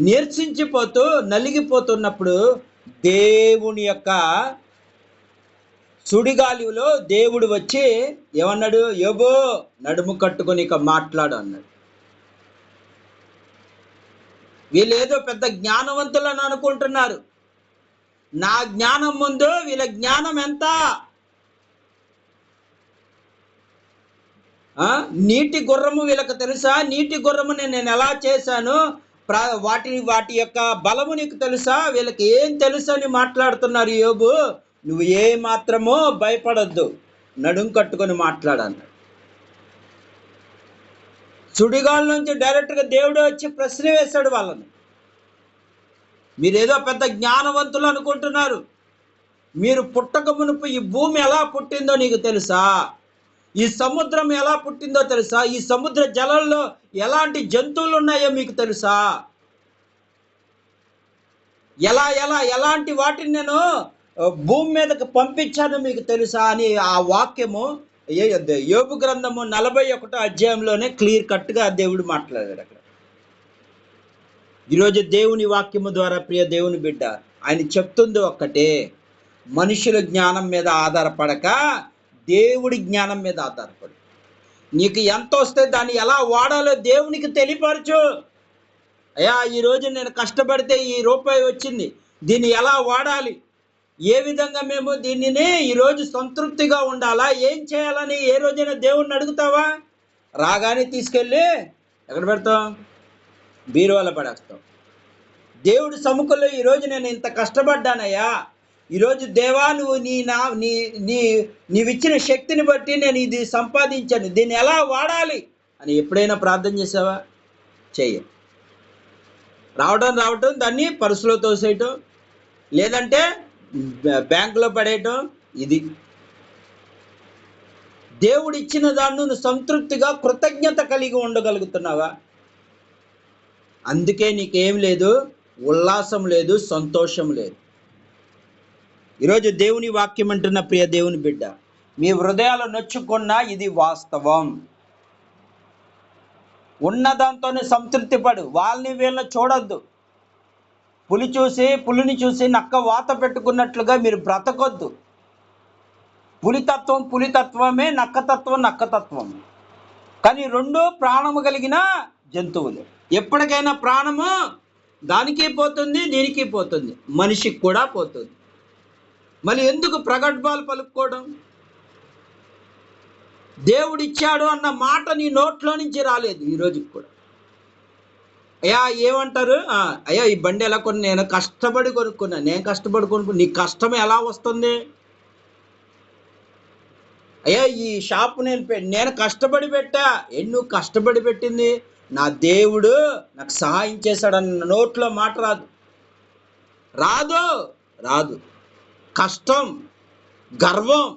నీరసించిపోతూ నలిగిపోతున్నప్పుడు దేవుని యొక్క సుడిగాలిలో దేవుడు వచ్చి ఏమన్నాడు? యోబు నడుము కట్టుకొని ఇక మాట్లాడు అన్నాడు. వీళ్ళు ఏదో పెద్ద జ్ఞానవంతులని అనుకుంటున్నారు. నా జ్ఞానం ముందు వీళ్ళ జ్ఞానం ఎంత? నీటి గుర్రము వీళ్ళకి తెలుసా? నీటి గుర్రముని నేను ఎలా చేశాను, వాటి యొక్క బలము నీకు తెలుసా? వీళ్ళకి ఏం తెలుసు అని మాట్లాడుతున్నారు. యోబు, నువ్వు ఏ మాత్రమో భయపడొద్దు, నడుం కట్టుకొని మాట్లాడన్నాడు. సుడిగాల నుంచి డైరెక్ట్గా దేవుడు వచ్చి ప్రశ్న వేశాడు వాళ్ళని. మీరేదో పెద్ద జ్ఞానవంతులు అనుకుంటున్నారు. మీరు పుట్టక మునుపు ఈ భూమి ఎలా పుట్టిందో నీకు తెలుసా? ఈ సముద్రం ఎలా పుట్టిందో తెలుసా? ఈ సముద్ర జలంలో ఎలాంటి జంతువులు ఉన్నాయో మీకు తెలుసా? ఎలాంటి వాటిని నేను భూమి మీదకి పంపించాను మీకు తెలుసా అని ఆ వాక్యము యోబు గ్రంథము 41వ అధ్యాయంలోనే క్లియర్ కట్గా దేవుడు మాట్లాడాడు. అక్కడ ఈరోజు దేవుని వాక్యము ద్వారా ప్రియ దేవుని బిడ్డ, ఆయన చెప్తుంది ఒక్కటే, మనుషుల జ్ఞానం మీద ఆధారపడక దేవుడి జ్ఞానం మీద ఆధారపడు. నీకు ఎంత వస్తే దాన్ని ఎలా వాడాలో దేవునికి తెలియపరచు. అయ్యా, ఈరోజు నేను కష్టపడితే ఈ రూపాయి వచ్చింది, దీన్ని ఎలా వాడాలి, ఏ విధంగా మేము దీనిని ఈరోజు సంతృప్తిగా ఉండాలా, ఏం చేయాలని ఏ రోజైనా దేవుణ్ణి అడుగుతావా? రాగానే తీసుకెళ్ళి ఎక్కడ పెడతాం? బీరువాలో పడేస్తాం. దేవుడి సముఖంలో ఈరోజు నేను ఇంత కష్టపడ్డానయ్యా, ఈరోజు దేవా నువ్వు నీవిచ్చిన శక్తిని బట్టి నేను ఇది సంపాదించాను, దీన్ని ఎలా వాడాలి అని ఎప్పుడైనా ప్రార్థన చేసావా? చెయ్యి. రావటం దాన్ని పర్సులో తోసేయటం, లేదంటే బ్యాంకులో పడేయటం. ఇది దేవుడు ఇచ్చిన దాన్ని నువ్వు సంతృప్తిగా కృతజ్ఞత కలిగి ఉండగలుగుతున్నావా? అందుకే నీకేం లేదు, ఉల్లాసం లేదు, సంతోషం లేదు. ఈరోజు దేవుని వాక్యం అంటున్న ప్రియ దేవుని బిడ్డ, మీ హృదయాలు నొచ్చుకున్నా ఇది వాస్తవం. ఉన్న దాంతోనే సంతృప్తి పడు, వాళ్ళని వీళ్ళని చూడొద్దు. పులిని చూసి నక్క వాత పెట్టుకున్నట్లుగా మీరు బ్రతకొద్దు. పులితత్వమే, నక్కతత్వం. కానీ రెండు ప్రాణము కలిగిన జంతువులు. ఎప్పటికైనా ప్రాణము దానికి పోతుంది, దీనికి పోతుంది, మనిషికి కూడా పోతుంది. మళ్ళీ ఎందుకు ప్రగల్భాలు పలుకోవడం? దేవుడిచ్చాడు అన్న మాట నీ నోట్లో నుంచి రాలేదు ఈ రోజుకి కూడా. అయ్యా ఏమంటారు? అయ్యా ఈ బండి ఎలా కొని, నేను కష్టపడి కొనుక్కున్నా. నీ కష్టం ఎలా వస్తుంది? అయ్యా ఈ షాపు నేను కష్టపడి పెట్టా. నువ్వు కష్టపడి పెట్టింది నా దేవుడు నాకు సహాయం చేశాడన్న నోట్లో మాట రాదు. కష్టం, గర్వం.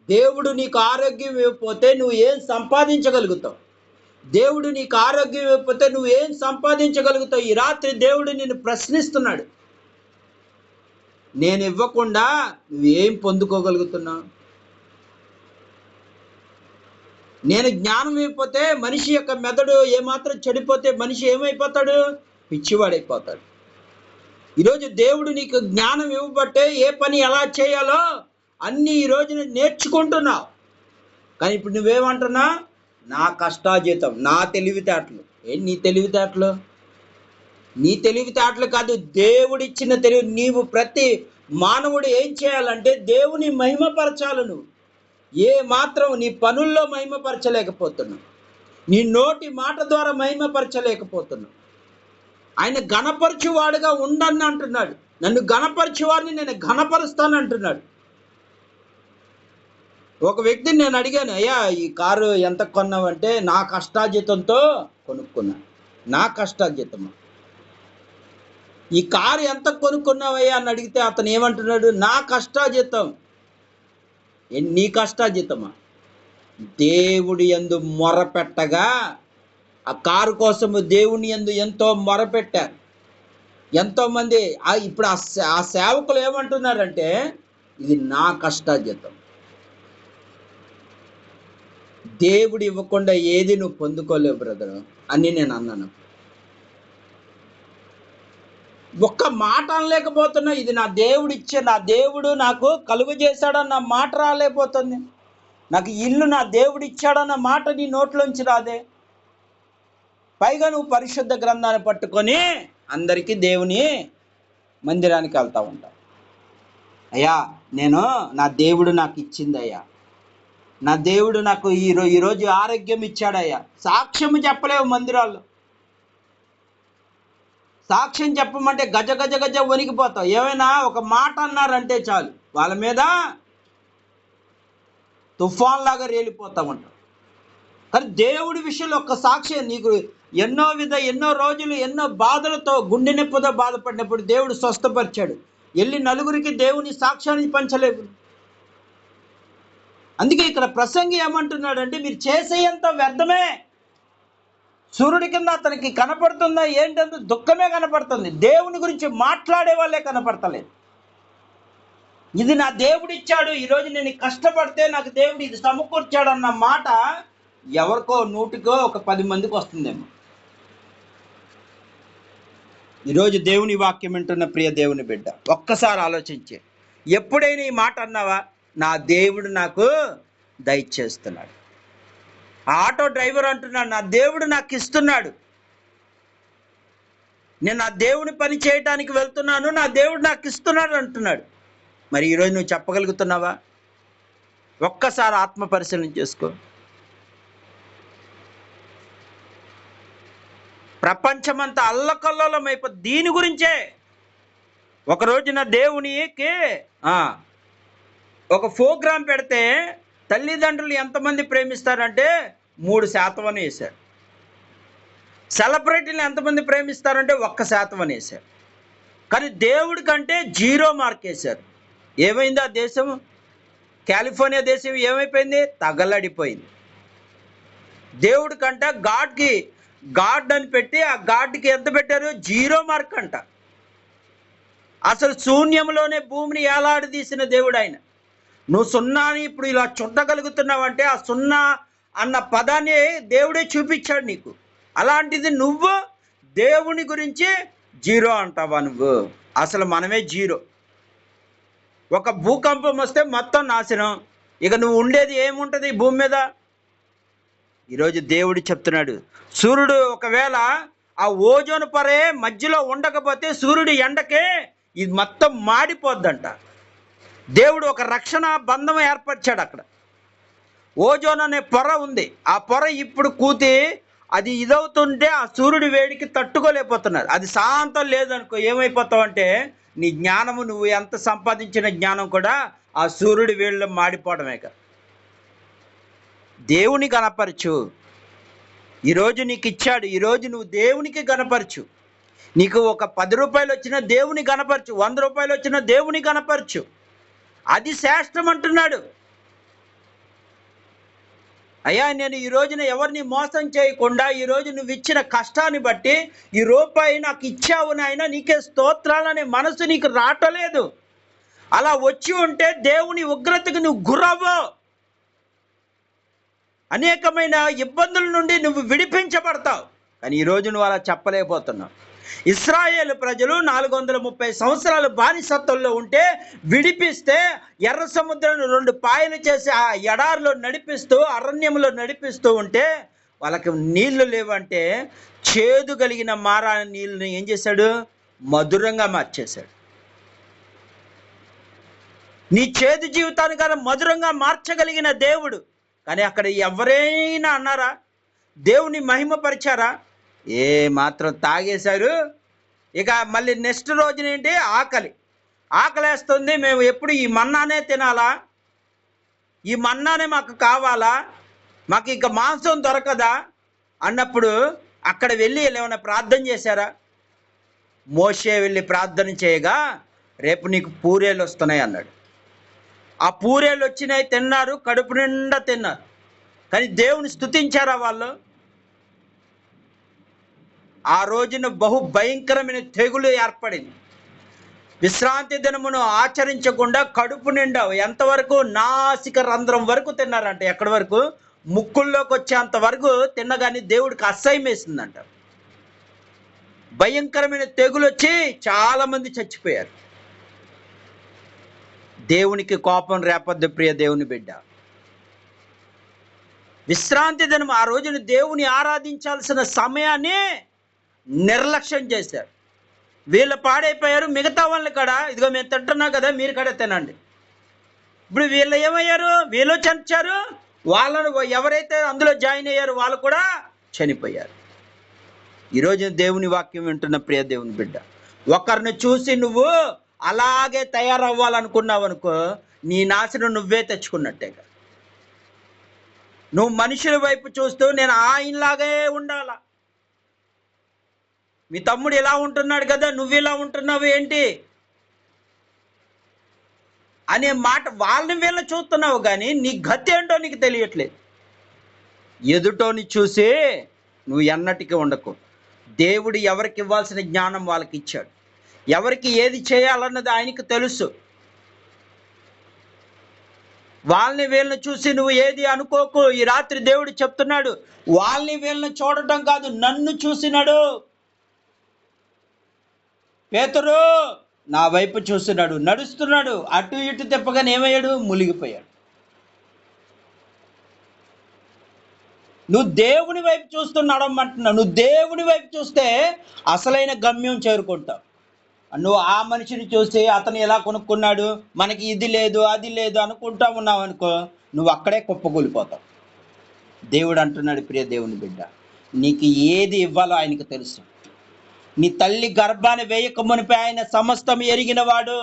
దేవుడు నీకు ఆరోగ్యం ఇవ్వకపోతే నువ్వు ఏం సంపాదించగలుగుతావు? దేవుడు నీకు ఆరోగ్యం ఇవ్వకపోతే నువ్వు ఏం సంపాదించగలుగుతావు? ఈ రాత్రి దేవుడు నిన్ను ప్రశ్నిస్తున్నాడు. నేను ఇవ్వకుండా నువ్వేం పొందుకోగలుగుతున్నావు? నేను జ్ఞానం ఇవ్వకపోతే, మనిషి యొక్క మెదడు ఏమాత్రం చెడిపోతే మనిషి ఏమైపోతాడు? పిచ్చివాడైపోతాడు. ఈరోజు దేవుడు నీకు జ్ఞానం ఇవ్వబట్టే ఏ పని ఎలా చేయాలో అన్నీ ఈరోజు నేర్చుకుంటున్నావు. కానీ ఇప్పుడు నువ్వేమంటున్నా? నా కష్టాజీతం, నా తెలివితేటలు. నీ తెలివితేటలు? నీ తెలివితేటలు కాదు, దేవుడిచ్చిన తెలివి. నీవు ప్రతి మానవుడు ఏం చేయాలంటే దేవుని మహిమపరచాలి. నువ్వు ఏ మాత్రం నీ పనుల్లో మహిమపరచలేకపోతున్నావు, నీ నోటి మాట ద్వారా మహిమపరచలేకపోతున్నావు. ఆయన ఘనపరచువాడుగా ఉండని అంటున్నాడు. నన్ను ఘనపరచువాడిని నేను ఘనపరుస్తాను అంటున్నాడు. ఒక వ్యక్తిని నేను అడిగాను, అయ్యా ఈ కారు ఎంత కొన్నావంటే, నా కష్టార్జితంతో కొనుక్కున్నా. నా కష్టార్జితమా? ఈ కారు ఎంత కొనుక్కున్నావయ్యా అని అడిగితే అతను ఏమంటున్నాడు? నా కష్టార్జితం. నీ కష్టార్జితమా? దేవుడి యందు మొరపెట్టగా ఆ కారు కోసము దేవుని యందు ఎంతో మొరపెట్టారు ఎంతోమంది. ఇప్పుడు ఆ సేవకులు ఏమంటున్నారంటే, ఇది నా కష్టార్జితం. దేవుడు ఇవ్వకుండా ఏది నువ్వు పొందుకోలేవు బ్రదరు అని నేను అన్నాను. ఒక్క మాట అనలేకపోతున్నా. ఇది నా దేవుడు ఇచ్చే, నా దేవుడు నాకు కలుగు చేశాడన్న మాట రాలేకపోతుంది. నాకు ఇల్లు నా దేవుడు ఇచ్చాడన్న మాట నీ నోట్లోంచి రాదే. పైగా నువ్వు పరిశుద్ధ గ్రంథాన్ని పట్టుకొని అందరికీ దేవుని మందిరానికి వెళ్తూ ఉంటావు. అయ్యా నేను నా దేవుడు నాకు ఇచ్చింది అయ్యా, నా దేవుడు నాకు ఈరోజు ఆరోగ్యం ఇచ్చాడయ్యా. సాక్ష్యం చెప్పలేవు మందిరాల్లో. సాక్ష్యం చెప్పమంటే గజ గజ గజ వణికిపోతావు. ఏమైనా ఒక మాట అన్నారంటే చాలు వాళ్ళ మీద తుఫాన్ లాగా రేలిపోతా ఉంటావు. కానీ దేవుడి విషయంలో ఒక్క సాక్ష్యం, నీకు ఎన్నో రోజులు ఎన్నో బాధలతో గుండె నొప్పితో బాధపడినప్పుడు దేవుడు స్వస్థపరిచాడు. వెళ్ళి నలుగురికి దేవుని సాక్ష్యాన్ని పంచలేవు. అందుకే ఇక్కడ ప్రసంగి ఏమంటున్నాడంటే, మీరు చేసేంత వ్యర్థమే. సూర్యుడి కింద అతనికి కనపడుతుందా ఏంటంటే దుఃఖమే కనపడుతుంది. దేవుని గురించి మాట్లాడే వాళ్ళే కనపడతలేదు. ఇది నా దేవుడు ఇచ్చాడు, ఈరోజు నేను కష్టపడితే నాకు దేవుడు ఇది సమకూర్చాడు అన్న మాట ఎవరికో నూటికో ఒక 10 మందికి వస్తుందేమో. ఈరోజు దేవుని వాక్యం వింటున్న ప్రియ దేవుని బిడ్డ, ఒక్కసారి ఆలోచించే, ఎప్పుడైనా ఈ మాట అన్నావా? నా దేవుడు నాకు దయచేస్తున్నాడు. ఆటో డ్రైవర్ అంటున్నాడు, నా దేవుడు నాకు ఇస్తున్నాడు, నేను నా దేవుని పని చేయడానికి వెళ్తున్నాను, నా దేవుడు నాకు ఇస్తున్నాడు అంటున్నాడు. మరి ఈరోజు నువ్వు చెప్పగలుగుతున్నావా? ఒక్కసారి ఆత్మ పరిశీలన చేసుకో. ప్రపంచమంతా అల్లకల్లోలం అయిపోతుంది దీని గురించే. ఒక రోజున దేవునికి ఒక ప్రోగ్రాం పెడితే తల్లిదండ్రులు ఎంతమంది ప్రేమిస్తారంటే 3% అని వేశారు. సెలబ్రిటీలు ఎంతమంది ప్రేమిస్తారంటే 1% అని వేశారు. కానీ దేవుడి కంటే 0 మార్క్ వేశారు. ఏమైంది ఆ దేశం? కాలిఫోర్నియా దేశం ఏమైపోయింది? తగలడిపోయింది. దేవుడి కంటే గాడ్ అని పెట్టి ఆ గాడ్కి ఎంత పెట్టారు? 0 మార్క్ అంట. అసలు శూన్యంలోనే భూమిని ఏలాడదీసిన దేవుడు ఆయన. నువ్వు సున్నాని ఇప్పుడు ఇలా చుట్టగలుగుతున్నావంటే ఆ సున్నా అన్న పదాన్ని దేవుడే చూపించాడు నీకు. అలాంటిది నువ్వు దేవుని గురించి 0 అంటావా? నువ్వు అసలు మనమే 0. ఒక భూకంపం వస్తే మొత్తం నాశనం. ఇక నువ్వు ఉండేది ఏముంటుంది భూమి మీద? ఈరోజు దేవుడు చెప్తున్నాడు, సూర్యుడు ఒకవేళ ఆ ఓజోన్ పొరే మధ్యలో ఉండకపోతే సూర్యుడి ఎండకే ఇది మొత్తం మాడిపోద్దంట. దేవుడు ఒక రక్షణ బంధం ఏర్పరిచాడు అక్కడ. ఓజోన్ అనే పొర ఉంది. ఆ పొర ఇప్పుడు కూతి అది ఇదవుతుంటే ఆ సూర్యుడి వేడికి తట్టుకోలేకపోతున్నారు. అది శాంతం లేదనుకో, ఏమైపోతావు అంటే నీ జ్ఞానము, నువ్వు ఎంత సంపాదించిన జ్ఞానం కూడా ఆ సూర్యుడి వేడిలో మాడిపోవడమే కదా. దేవుని గణపరచు. ఈరోజు నీకు ఇచ్చాడు, ఈరోజు నువ్వు దేవునికి గణపరచు. నీకు ఒక 10 రూపాయలు వచ్చినా దేవుని గణపరచు, 100 రూపాయలు వచ్చినా దేవుని గణపరచు. అది శ్రేష్టం అంటున్నాడు. అయ్యా, నేను ఈ రోజున ఎవరిని మోసం చేయకుండా ఈరోజు నువ్వు ఇచ్చిన కష్టాన్ని బట్టి ఈ రూపాయి నాకు ఇచ్చావు నాయన, నీకే స్తోత్రాలనే మనసు నీకు రావట్లేదు. అలా వచ్చి ఉంటే దేవుని ఉగ్రతకు నువ్వు గురవ్వు. అనేకమైన ఇబ్బందుల నుండి నువ్వు విడిపించబడతావు. కానీ ఈరోజు నువ్వు అలా చెప్పలేకపోతున్నావు. ఇశ్రాయేలు ప్రజలు 430 సంవత్సరాలు బానిసత్వంలో ఉంటే విడిపిస్తే ఎర్ర సముద్రాన్ని 2 పాయలు చేసి ఆ ఎడారిలో నడిపిస్తూ, అరణ్యంలో నడిపిస్తూ ఉంటే వాళ్ళకి నీళ్లు లేవంటే చేదు కలిగిన మారా నీళ్ళని ఏం చేశాడు? మధురంగా మార్చేశాడు. నీ చేదు జీవితాన్ని కానీ మధురంగా మార్చగలిగిన దేవుడు. కానీ అక్కడ ఎవరైనా అన్నారా? దేవుని మహిమపరిచారా? ఏ మాత్రం తాగేశారు. ఇక మళ్ళీ నెక్స్ట్ రోజునేంటి? ఆకలేస్తుంది, మేము ఎప్పుడు ఈ మన్నానే తినాలా, ఈ మన్నానే మాకు కావాలా, మాకు ఇక మాంసం దొరకదా అన్నప్పుడు అక్కడ వెళ్ళి ఏమైనా ప్రార్థన చేశారా? మోషే వెళ్ళి ప్రార్థన చేయగా రేపు నీకు పూరేలు వస్తున్నాయి అన్నాడు. ఆ పూరేలు వచ్చినాయి, తిన్నారు, కడుపు నిండా తిన్నారు. కానీ దేవుని స్తుతించారా వాళ్ళు? ఆ రోజున బహు భయంకరమైన తెగులు ఏర్పడింది. విశ్రాంతి దినమును ఆచరించకుండా కడుపు నిండా ఎంతవరకు? నాసిక రంధ్రం వరకు తిన్నారంట. ఎక్కడి వరకు? ముక్కుల్లోకి వచ్చేంత వరకు తిన్నగాని దేవుడికి అసహ్యం వేసిందంట. భయంకరమైన తెగులు వచ్చి చాలా మంది చచ్చిపోయారు. దేవునికి కోపం రేపొద్దు ప్రియ దేవుని బిడ్డ. విశ్రాంతి దినం ఆ రోజున దేవుని ఆరాధించాల్సిన సమయాన్ని నిర్లక్ష్యం చేశారు. వీళ్ళు పాడైపోయారు. మిగతా వాళ్ళు కూడా ఇదిగో మేము తింటున్నాం కదా, మీరు కూడా తినండి. ఇప్పుడు వీళ్ళు ఏమయ్యారు? వీళ్ళు చంచారు, వాళ్ళను ఎవరైతే అందులో జాయిన్ అయ్యారో వాళ్ళు కూడా చనిపోయారు. ఈరోజు దేవుని వాక్యం వింటున్న ప్రియ దేవుని బిడ్డ, ఒకరిని చూసి నువ్వు అలాగే తయారవ్వాలనుకున్నావు అనుకో, నీ నాశనం నువ్వే తెచ్చుకున్నట్టేగా. నువ్వు మనుషుల వైపు చూస్తూ నేను ఆయనలాగే ఉండాలా, మీ తమ్ముడు ఇలా ఉంటున్నాడు కదా నువ్వు ఇలా ఉంటున్నావు ఏంటి అనే మాట వాళ్ళని వీళ్ళని చూస్తున్నావు, కానీ నీ గతి ఏంటో నీకు తెలియట్లేదు. ఎదుటోని చూసి నువ్వు ఎన్నటికీ ఉండకు. దేవుడు ఎవరికి ఇవ్వాల్సిన జ్ఞానం వాళ్ళకి ఇచ్చాడు, ఎవరికి ఏది చేయాలన్నది ఆయనకు తెలుసు. వాళ్ళని వీళ్ళని చూసి నువ్వు ఏది అనుకోకు. ఈ రాత్రి దేవుడు చెప్తున్నాడు, వాళ్ళని వీళ్ళని చూడటం కాదు, నన్ను చూసినాడు. పేతురు నా వైపు చూస్తున్నాడు, నడుస్తున్నాడు, అటు ఇటు తిప్పగానే ఏమయ్యాడు? మునిగిపోయాడు. నువ్వు దేవుని వైపు చూస్తున్నాడు అంటున్నావు. నువ్వు దేవుని వైపు చూస్తే అసలైన గమ్యం చేరుకుంటావు. నువ్వు ఆ మనిషిని చూసి అతను ఎలా కొనుక్కున్నాడు, మనకి ఇది లేదు అది లేదు అనుకుంటా ఉన్నావు అనుకో, నువ్వు అక్కడే కుప్పకూలిపోతావు. దేవుడు అంటున్నాడు, ప్రియ దేవుని బిడ్డ, నీకు ఏది ఇవ్వాలో ఆయనకు తెలుసు. నీ తల్లి గర్భాన్ని వేయక మునిపే ఆయన సమస్తము ఎరిగినవాడు,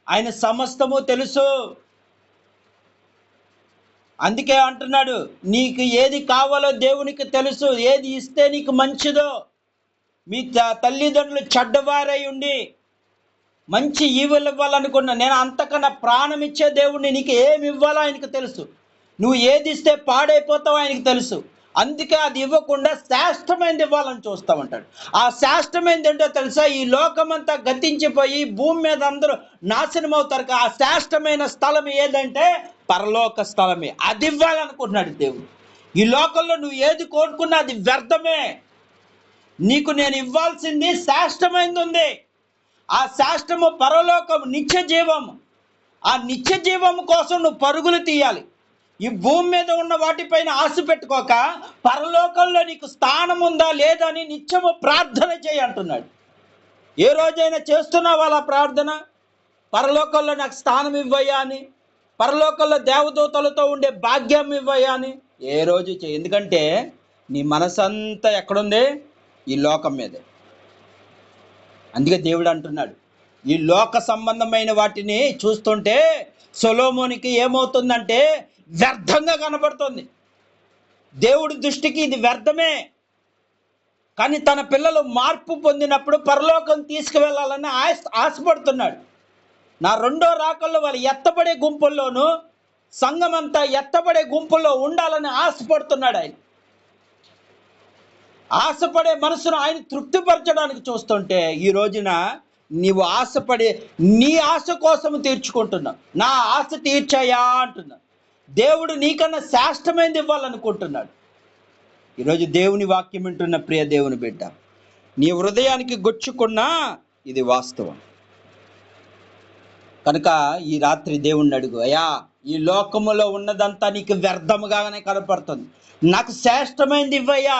ఆయన సమస్తము తెలుసు. అందుకే అంటున్నాడు, నీకు ఏది కావాలో దేవునికి తెలుసు, ఏది ఇస్తే నీకు మంచిదో. మీ తల్లిదండ్రులు చెడ్డవారై ఉండి మంచి ఈవులు ఇవ్వాలనుకున్నా, నేను అంతకన్నా ప్రాణం ఇచ్చే దేవుడిని, నీకు ఏమి ఇవ్వాలో ఆయనకు తెలుసు. నువ్వు ఏది ఇస్తే పాడైపోతావో ఆయనకు తెలుసు. అందుకే అది ఇవ్వకుండా శ్రేష్టమైనది ఇవ్వాలని చూస్తామంటాడు. ఆ శ్రేష్టమైనది ఏంటో తెలుసా? ఈ లోకమంతా గతించిపోయి భూమి మీద అందరూ నాశనం అవుతారు. ఆ శ్రేష్టమైన స్థలం ఏదంటే పరలోక స్థలమే. అది ఇవ్వాలనుకుంటున్నాడు దేవుడు. ఈ లోకంలో నువ్వు ఏది కోరుకున్నా అది వ్యర్థమే. నీకు నేను ఇవ్వాల్సింది శ్రేష్టమైనది ఉంది. ఆ శ్రేష్టము పరలోకం, నిత్య జీవము. ఆ నిత్య జీవము కోసం నువ్వు పరుగులు తీయాలి. ఈ భూమి మీద ఉన్న వాటిపైన ఆశ పెట్టుకోక పరలోకంలో నీకు స్థానం ఉందా లేదా అని నిత్యము ప్రార్థన చేయి అంటున్నాడు. ఏ రోజైనా చేస్తున్నావా అలా ప్రార్థన? పరలోకంలో నాకు స్థానం ఇవ్వయ్యా అని, పరలోకంలో దేవదూతలతో ఉండే భాగ్యం ఇవ్వయ్యా అని ఏ రోజు చేయి. ఎందుకంటే నీ మనసంతా ఎక్కడుంది? ఈ లోకం మీదే. అందుకే దేవుడు అంటున్నాడు, ఈ లోక సంబంధమైన వాటిని చూస్తుంటే సొలొమోనుకి ఏమవుతుందంటే వ్యర్థంగా కనబడుతుంది. దేవుడి దృష్టికి ఇది వ్యర్థమే. కానీ తన పిల్లలు మార్పు పొందినప్పుడు పరలోకం తీసుకువెళ్ళాలని ఆశపడుతున్నాడు. నా రెండో రాకల్లో వాళ్ళు ఎత్తబడే గుంపుల్లోనూ సంఘమంతా ఎత్తబడే గుంపుల్లో ఉండాలని ఆశపడుతున్నాడు. ఆయన ఆశపడే మనసును ఆయన తృప్తిపరచడానికి చూస్తుంటే ఈ రోజున నీవు ఆశపడే నీ ఆశ కోసం తీర్చుకుంటున్నావు. నా ఆశ తీర్చాయా అంటున్నా. దేవుడు నీకన్నా శ్రేష్టమైనది ఇవ్వాలనుకుంటున్నాడు. ఈరోజు దేవుని వాక్యం వింటున్న ప్రియ దేవుని బిడ్డ, నీ హృదయానికి గుచ్చుకున్నా ఇది వాస్తవం. కనుక ఈ రాత్రి దేవుణ్ణి అడుగు, అయ్యా ఈ లోకములో ఉన్నదంతా నీకు వ్యర్థముగానే కనపడుతుంది, నాకు శ్రేష్టమైనది ఇవ్వయ్యా.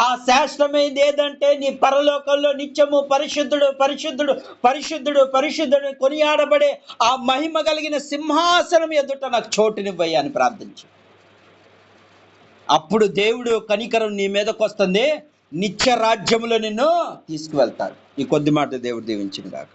ఆ శ్రేష్టమైనది ఏదంటే నీ పరలోకంలో నిత్యము పరిశుద్ధుడు పరిశుద్ధుడు పరిశుద్ధుడు పరిశుద్ధుడు కొనియాడబడే ఆ మహిమ కలిగిన సింహాసనం ఎదుట నాకు చోటునివ్వయ్యా అని ప్రార్థించు. అప్పుడు దేవుడు కనికరం నీ మీదకి వస్తుంది, నిత్య రాజ్యములో నిన్ను తీసుకువెళ్తాడు. ఈ కొద్ది మాట దేవుడు దీవించును గాక.